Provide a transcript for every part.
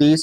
30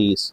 30۔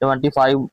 25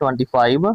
25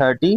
30،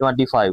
25۔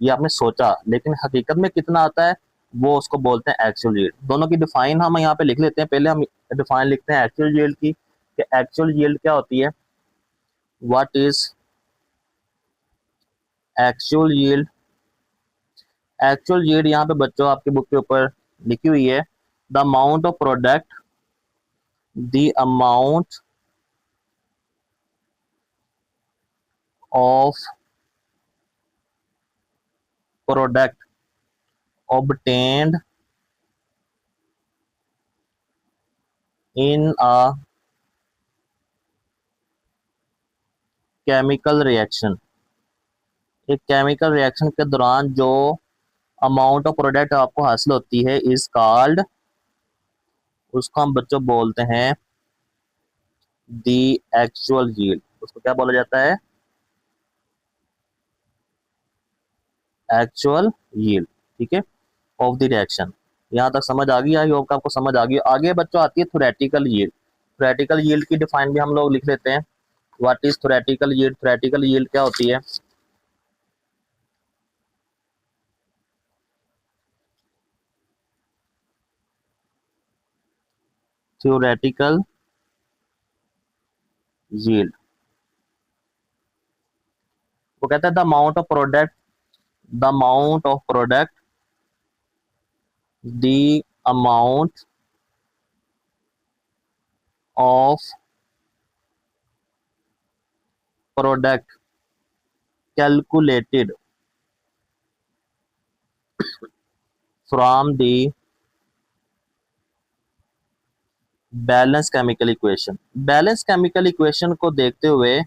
ये आपने सोचा, लेकिन हकीकत में कितना आता है वो उसको बोलते हैं एक्चुअल यील्ड। दोनों की डिफाइन हम यहाँ पे लिख लेते हैं। पहले हम डिफाइन लिखते हैं एक्चुअल यील्ड की, कि एक्चुअल यील्ड क्या होती है, what is actual yield. Actual yield यहाँ पे बच्चों आपकी बुक के ऊपर लिखी हुई है, the amount of product, the amount of product obtained in a chemical reaction। एक केमिकल रिएक्शन के दौरान जो अमाउंट ऑफ प्रोडक्ट आपको हासिल होती है इज कॉल्ड, उसको हम बच्चों बोलते हैं दी एक्चुअल यील्ड। उसको क्या बोला जाता है, एक्चुअल यील्ड, ठीक है, ऑफ द रिएक्शन। यहाँ तक समझ आ गई, आई होप आपको समझ आ गई। आगे बच्चों आती है थ्योरेटिकल यील्ड। थ्योरेटिकल यील्ड की डिफाइन भी हम लोग लिख लेते हैं, what is theoretical yield. Theoretical yield क्या होती है, थ्योरेटिकल यील्ड वो कहता है the amount of product, the amount of product, the amount of product calculated from the balance chemical equation. Balance chemical equation को देखते हुए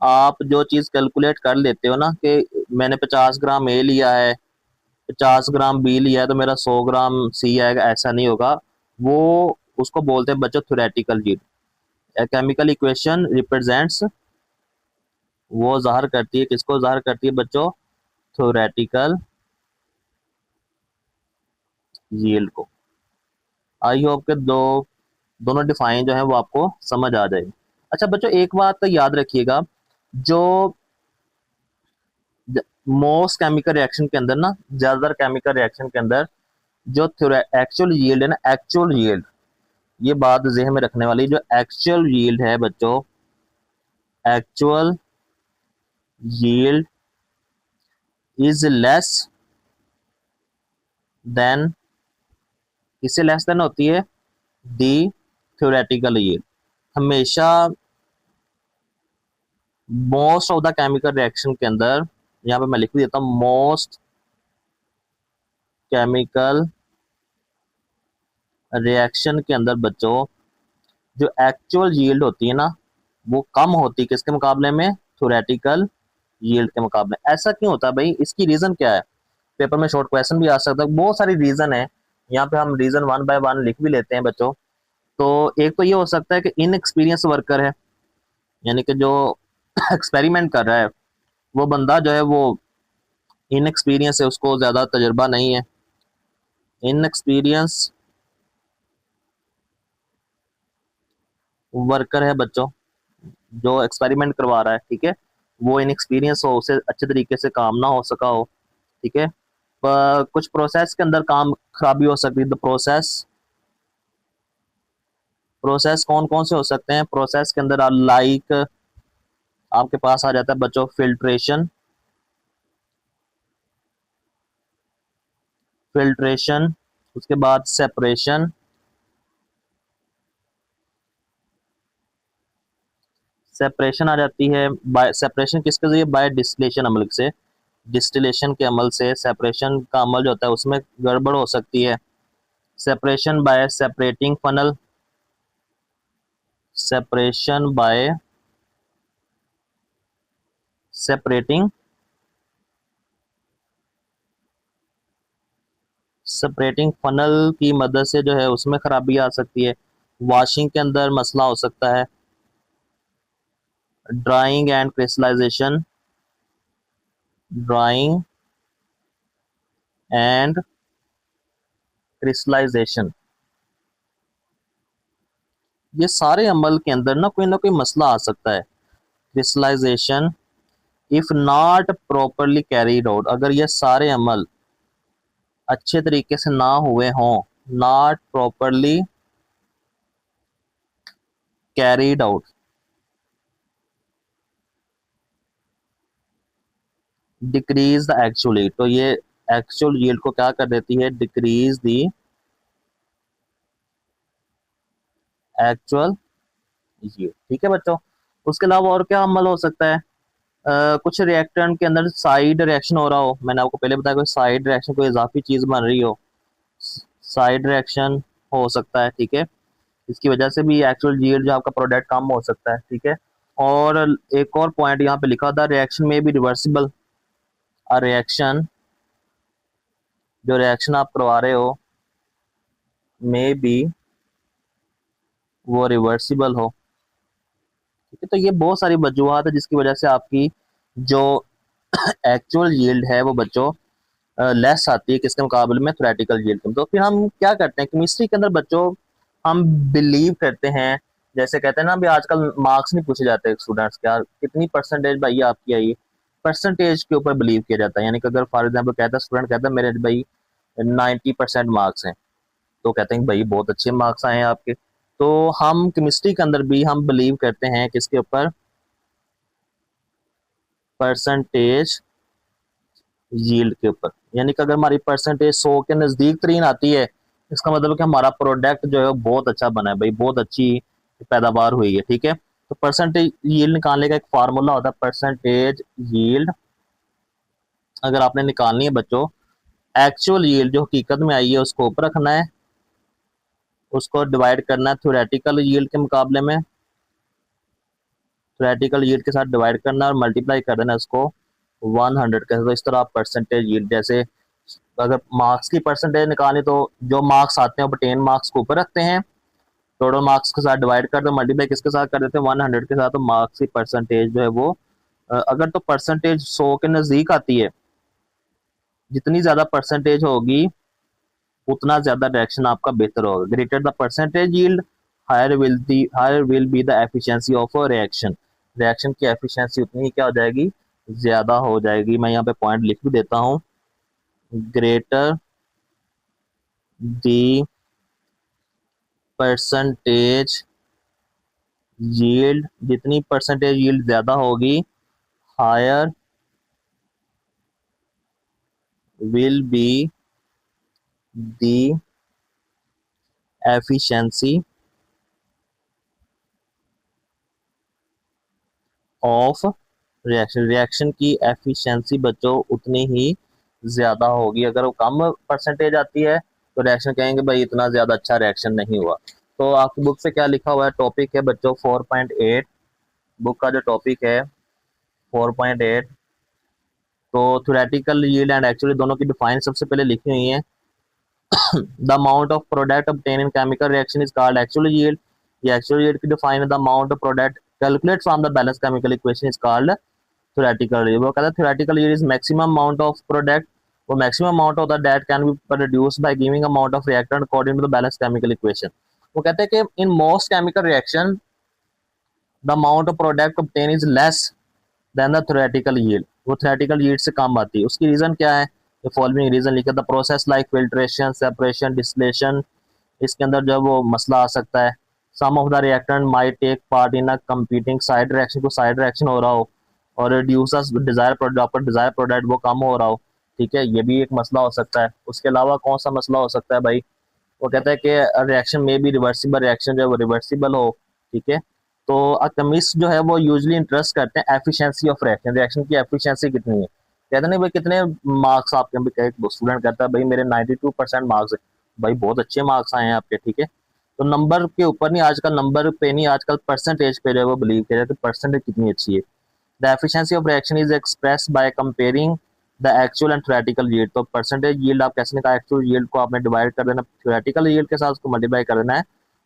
आप जो चीज कैलकुलेट कर लेते हो ना, कि मैंने 50 ग्राम ए लिया है, 50 ग्राम बी लिया है, तो मेरा 100 ग्राम सी आएगा, ऐसा नहीं होगा। वो उसको बोलते हैं बच्चों theoretical yield. Chemical equation represents, वो ज़ाहिर करती है, किसको ज़ाहिर करती है बच्चों, थ्योरेटिकल यील्ड को। आई होप के दोनों डिफाइन जो है वो आपको समझ आ जाएगी। अच्छा बच्चों एक बात तो याद रखिएगा, जो मोस्ट केमिकल रिएक्शन के अंदर ना, ज्यादातर केमिकल रिएक्शन के अंदर जो एक्चुअल यील्ड है ना, एक्चुअल यील्ड, ये बात ज़हन में रखने वाली, जो एक्चुअल यील्ड है बच्चों, actual yield is less then, किससे लेस देन होती है, दी थ्योरेटिकल यील्ड। हमेशा most of the chemical reaction के अंदर, यहाँ पे मैं लिख देता हूँ, मोस्ट केमिकल रिएक्शन के अंदर बच्चों जो एक्चुअल यील्ड होती है ना, वो कम होती है किसके मुकाबले में, थ्योरेटिकल यील्ड के मुकाबले। ऐसा क्यों होता है भाई, इसकी रीजन क्या है, पेपर में शॉर्ट क्वेश्चन भी आ सकता है, बहुत सारी रीजन है। यहाँ पे हम रीजन वन बाय वन लिख भी लेते हैं बच्चों। तो एक तो ये हो सकता है कि इनएक्सपीरियंस वर्कर है, यानी कि जो एक्सपेरिमेंट कर रहा है वो बंदा जो है वो इनएक्सपीरियंस है, उसको ज्यादा तजुर्बा नहीं है, इनएक्सपीरियंस वर्कर है बच्चों, जो एक्सपेरिमेंट करवा रहा है, ठीक है, वो इनएक्सपीरियंस हो, उसे अच्छे तरीके से काम ना हो सका हो, ठीक है। पर कुछ प्रोसेस के अंदर काम खराबी हो सकती है। तो प्रोसेस कौन कौन से हो सकते हैं, प्रोसेस के अंदर लाइक आपके पास आ जाता है बच्चों फिल्ट्रेशन, फिल्ट्रेशन, उसके बाद सेपरेशन, सेपरेशन आ जाती है। बाय सेपरेशन किसके जरिए, बाय डिस्टिलेशन अमल से, डिस्टिलेशन के अमल से सेपरेशन का अमल जो होता है उसमें गड़बड़ हो सकती है। Separation by separating funnel, separation by separating, separating funnel की मदद से जो है उसमें खराबी आ सकती है। वॉशिंग के अंदर मसला हो सकता है। Drying and crystallisation, drying and crystallisation, ये सारे अमल के अंदर ना कोई मसला आ सकता है। Crystallisation if not properly carried out, अगर ये सारे अमल अच्छे तरीके से ना हुए हों, not properly carried out, decrease the actual yield, तो ये एक्चुअल यील्ड को क्या कर देती है, डिक्रीज द एक्चुअल यील्ड। ठीक है बच्चों, उसके अलावा और क्या अमल हो सकता है, कुछ रिएक्टेंट के अंदर साइड रिएक्शन हो रहा हो, मैंने आपको पहले बताया कोई साइड रिएक्शन, कोई इजाफी चीज बन रही हो, साइड रिएक्शन हो सकता है। ठीक है, इसकी वजह से भी एक्चुअल यील्ड जो आपका प्रोडक्ट कम हो सकता है। ठीक है, और एक और पॉइंट यहाँ पे लिखा था, रिएक्शन में भी रिवर्सिबल, रिएक्शन जो रिएक्शन आप करवा रहे हो मे बी वो रिवर्सिबल हो। ठीक है, तो ये बहुत सारी वजूहत है जिसकी वजह से आपकी जो एक्चुअल यील्ड है वो बच्चों लेस आती है किसके मुकाबले में, थ्योरेटिकल यील्ड के। तो फिर हम क्या करते हैं केमिस्ट्री के अंदर बच्चों, हम बिलीव करते हैं, जैसे कहते हैं ना अभी आजकल मार्क्स नहीं पूछे जाते स्टूडेंट्स के, यार कितनी परसेंटेज भाई आपकी आई, परसेंटेज के ऊपर बिलीव किया जाता है। यानी कि अगर फॉर एग्जाम्पल कहता है स्टूडेंट कहता है मेरे भाई 90% मार्क्स हैं, तो कहते हैं भाई बहुत अच्छे मार्क्स आए हैं आपके। तो हम केमिस्ट्री के अंदर भी हम बिलीव करते हैं किसके ऊपर, परसेंटेज यील्ड के ऊपर। यानी कि अगर हमारी परसेंटेज 100 के नज़दीक तरीन आती है, इसका मतलब कि हमारा प्रोडक्ट जो है वो बहुत अच्छा बना है भाई, बहुत अच्छी पैदावार हुई है। ठीक है, तो परसेंटेज यील्ड निकालने का एक फार्मूला होता है, परसेंटेज यील्ड अगर आपने निकालनी है बच्चों, एक्चुअल यील्ड जो हकीकत में आई है उसको ऊपर रखना है, उसको डिवाइड करना है थ्योरेटिकल यील्ड के मुकाबले में, थ्योरेटिकल यील्ड के साथ डिवाइड करना और मल्टीप्लाई कर देना उसको 100 के साथ। तो इस तरह आप परसेंटेज यील्ड, जैसे अगर मार्क्स की परसेंटेज निकालें तो जो मार्क्स आते हैं वो 10 मार्क्स को ऊपर रखते हैं, टोटल मार्क्स के साथ डिवाइड कर दो, मल्टीप्लाई किसके साथ कर देते हैं 100 के साथ, तो मार्क्स की परसेंटेज जो है वो अगर तो परसेंटेज 100 के नज़दीक आती है, जितनी ज़्यादा परसेंटेज होगी उतना ज़्यादा रिएक्शन आपका बेहतर होगा। Greater the percentage yield higher will be the efficiency of a reaction, reaction की एफिशिएंसी उतनी ही क्या हो जाएगी, ज़्यादा हो जाएगी। मैं यहाँ पे पॉइंट लिख भी देता हूँ, ग्रेटर द परसेंटेज यील्ड, जितनी परसेंटेज यील्ड ज़्यादा होगी, higher will be the efficiency of reaction, reaction की एफिशिएंसी बच्चों उतनी ही ज़्यादा होगी। अगर वो कम परसेंटेज आती है तो रिएक्शन कहेंगे भाई इतना ज़्यादा अच्छा रिएक्शन नहीं हुआ। तो आपकी बुक से क्या लिखा हुआ है, टॉपिक है बच्चों 4.8, बुक का जो टॉपिक है 4.8, तो थ्योरेटिकल यील्ड एंड एक्चुअली दोनों की डिफाइन सबसे पहले लिखी हुई है। The amount of product obtain in chemical reaction is called actual yield, ये एक्चुअल यील्ड की डिफाइन है। The amount of product calculate from the balance chemical equation is called theoretical yield. वो कहता है theoretical yield is maximum amount of product, वो maximum amount होता है that can be produced by giving amount of reactant according to the balance chemical equation. वो कहते हैं कि इन most chemical reaction the amount of product obtain is less than the theoretical yield, वो theoretical yield से कम आती है। उसकी रीजन क्या है, ये फॉलोइंग रीजन लिखा, the process like filtration, separation, distillation, इसके अंदर जो वो मसला आ सकता है। Some of the reactant might take part in a competing side reaction, को साइड रिएक्शन हो रहा हो और रिड्यूस डिजायर प्रोडक्ट, आपका डिजायर प्रोडक्ट वो कम हो रहा हो। ठीक है, ये भी एक मसला हो सकता है। उसके अलावा कौन सा मसला हो सकता है भाई, वो कहता है कि रिएक्शन में भी रिवर्सिबल, रिएक्शन जो है वो रिवर्सिबल हो। ठीक है, तो केमिस्ट जो है वो यूजली इंटरेस्ट करते हैं एफिशिएंसी ऑफ रिएक्शन, रिएक्शन की एफिशिएंसी कितनी है। कहते हैं भाई कितने मार्क्स आपके, स्टूडेंट कहता है भाई मेरे 92% मार्क्स है, भाई बहुत अच्छे मार्क्स आए हैं आपके। ठीक है, तो नंबर के ऊपर नहीं, आजकल नंबर पे नहीं, आजकल परसेंटेज पे जो है वो बिलीव किया जाता है, परसेंटेज कितनी अच्छी है। The efficiency of reaction is expressed by comparing the actual and theoretical yield, तो परसेंटेज यील्ड आप कैसे निकाल, एक्चुअल यील्ड को आपने डिवाइड कर देना थ्योरेटिकल यील्ड के साथ, उसको मल्टीप्लाई कर देना है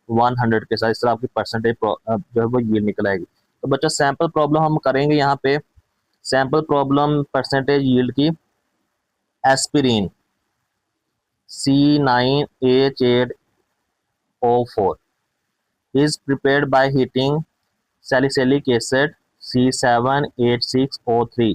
100 के साथ, इस तरह आपकी परसेंटेज जो है वो यील्ड निकल आएगी। तो बच्चों सैंपल प्रॉब्लम हम करेंगे यहाँ पे, सैंपल प्रॉब्लम परसेंटेज यील्ड की, aspirin C9H8O4 is prepared by heating salicylic acid C7H6O3.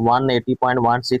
180.16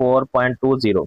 4.20.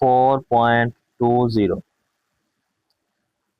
4.20.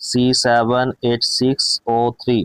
C7H6O3,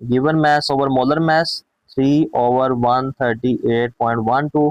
given mass over molar mass 3/138.12,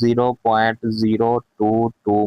0.022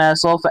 mass of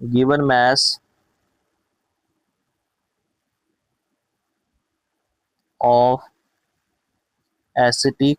given mass of acetic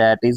that is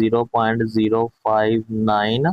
0.059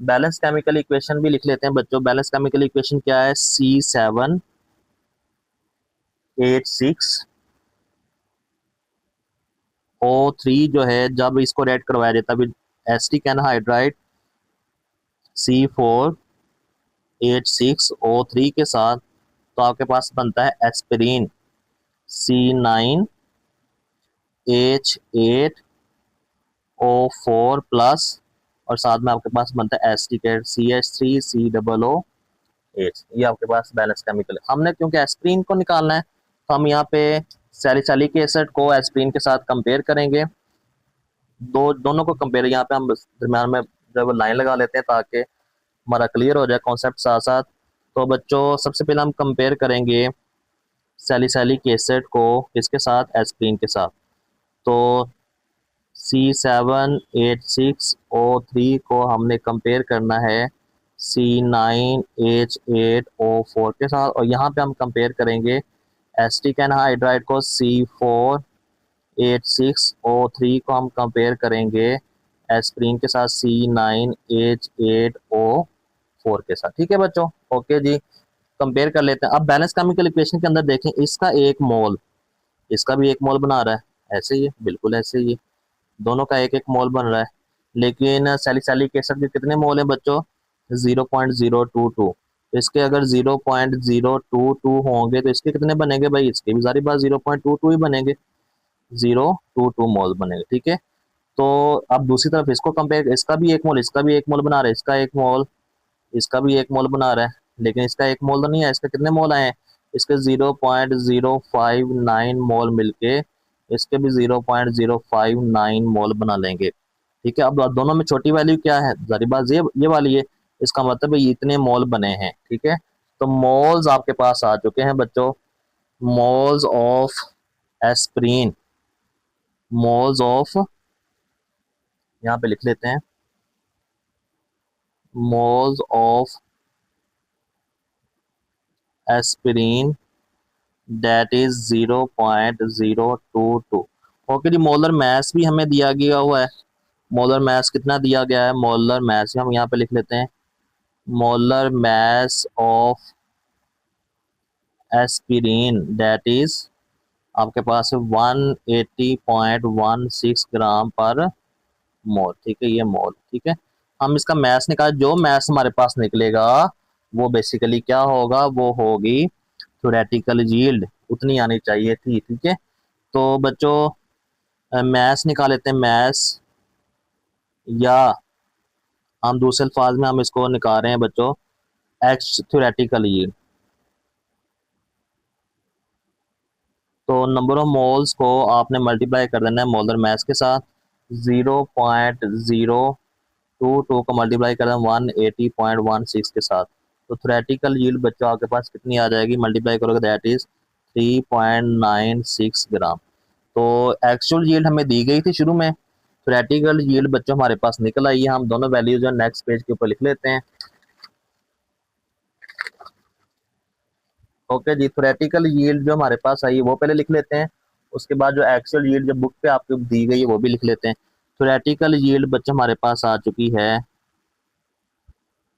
balance chemical equation भी लिख लेते हैं बच्चों। बैलेंस केमिकल इक्वेशन क्या है, C7H6O3 जो है, जब इसको रेड करवाया जाता है एसिटिक एनहाइड्राइड C4H6O3 के साथ, तो आपके पास बनता है एस्पिरिन C9H8O4 प्लस, और साथ में आपके पास बनता है एसिटिक CH3COO8। ये आपके पास बैलेंस केमिकल है। हमने क्योंकि एस्पिरिन को निकालना है, तो हम यहाँ पे सैलिसिलिक एसिड को एस्पिरिन के साथ कंपेयर करेंगे। दोनों को कंपेयर, यहाँ पे हम दरम्यान में जब लाइन लगा लेते हैं ताकि हमारा क्लियर हो जाए कॉन्सेप्ट साथ साथ। तो बच्चों सबसे पहले हम कंपेयर करेंगे सैलिसिलिक एसिड को किसके साथ, एस्पिरिन के साथ। तो C7H6O3 को हमने कंपेयर करना है C9H8O4 के साथ, और यहाँ पे हम कंपेयर करेंगे एसिटिक एनहाइड्राइड को C4H6O3 को हम कंपेयर करेंगे एस्पिरिन के साथ C9H8O4 के साथ। ठीक है बच्चों, ओके जी, कंपेयर कर लेते हैं। अब बैलेंस केमिकल इक्वेशन के अंदर देखें, इसका एक मोल, इसका भी एक मोल बना रहा है, ऐसे ही है, बिल्कुल ऐसे ही है, दोनों का एक एक मोल बन रहा है। लेकिन सैलिसिलिक एसिड के कितने मोल हैं बच्चों, 0.022। इसके अगर 0.022 होंगे तो इसके कितने बनेंगे भाई, इसके भी सारी बात 0.22 ही बनेंगे, 022 मोल बनेंगे। ठीक है, तो अब दूसरी तरफ इसको कंपेयर, इसका भी एक मोल, इसका भी एक मोल बना रहा है, इसका एक मोल, इसका भी एक मोल बना रहा है, लेकिन इसका एक मोल तो नहीं है। इसके कितने मोल आए हैं, इसके 0.059 मोल मिलके इसके भी 0.059 मोल बना लेंगे। ठीक है, अब दोनों में छोटी वैल्यू क्या है, जारी बात ये वाली है, इसका मतलब है इतने मोल बने हैं। ठीक है, तो मोल्स आपके पास आ चुके हैं बच्चों, moles of aspirin, moles of, यहाँ पे लिख लेते हैं, moles of aspirin that is 0.022। Okay जी, मोलर मास भी हमें दिया गया हुआ है। मोलर मास कितना दिया गया है, मोलर मास हम यहाँ पे लिख लेते हैं, molar mass of aspirin that is आपके पास 180.16 ग्राम पर मोल। ठीक है, ये मोल। ठीक है, हम इसका मैथ निकाल, जो मैथ हमारे पास निकलेगा वो बेसिकली क्या होगा, वो होगी थ्योरेटिकल यील्ड, उतनी आनी चाहिए थी। ठीक है, तो बच्चों मैथ्स निकाल लेते हैं, मैथ्स, या हम दूसरे अल्फाज में हम इसको निकाल रहे हैं बच्चों एक्स थ्योरेटिकल यील्ड। तो नंबर ऑफ मोल्स को आपने मल्टीप्लाई कर देना है मोलर मास के साथ, 0.022 को मल्टीप्लाई कर देना 180.16 के साथ। तो थ्योरेटिकल यील्ड बच्चों आपके पास कितनी आ जाएगी, मल्टीप्लाई करोगे दैट इज 3.96 ग्राम। तो एक्चुअल यील्ड हमें दी गई थी शुरू में, थ्योरेटिकल यील्ड बच्चों हमारे पास निकल आई है। हम दोनों वैल्यूज जो नेक्स्ट पेज के ऊपर लिख लेते हैं। ओके जी, थ्योरेटिकल यील्ड जो हमारे पास आई है वो पहले लिख लेते हैं, उसके बाद जो एक्चुअल यील्ड जो बुक पे आपको दी गई है वो भी लिख लेते हैं। थ्योरेटिकल यील्ड बच्चों हमारे पास आ चुकी है,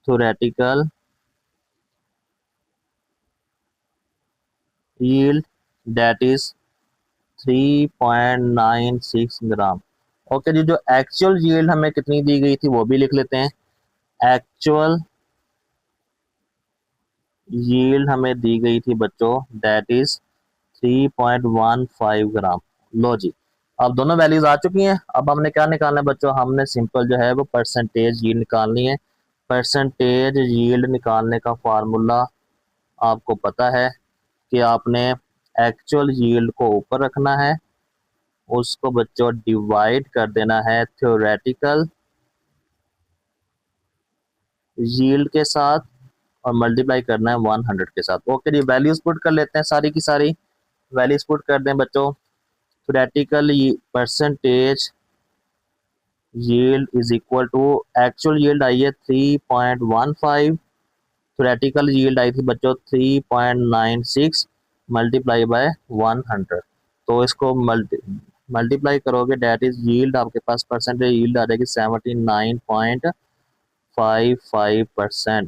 theoretical yield that is 3.96 gram. Okay जी, जो एक्चुअल यील्ड हमें कितनी दी गई थी वो भी लिख लेते हैं। एक्चुअल यील्ड हमें दी गई थी बच्चों दैट इज 3.15 ग्राम। लो जी, अब दोनों वैल्यूज आ चुकी हैं। अब हमने क्या निकालना है बच्चों, हमने सिंपल जो है वो परसेंटेज यील्ड निकालनी है। परसेंटेज यील्ड निकालने का फार्मूला आपको पता है कि आपने एक्चुअल यील्ड को ऊपर रखना है, उसको बच्चों डिवाइड कर देना है थ्योरेटिकल यील्ड के साथ, और मल्टीप्लाई करना है 100 के साथ। ओके जी, वैल्यूज पुट कर लेते हैं, सारी की सारी वैल्यूज पुट कर दें बच्चों। Theoretical percentage yield is equal to, actual yield आई है 3.15, थ्योरेटिकल यील्ड आई थी बच्चों 3.96 मल्टीप्लाई बाय 100। तो इसको मल्टीप्लाई करोगे दैट इज यील्ड आपके पास परसेंटेज यील्ड आ जाएगी 79.5 0.55%.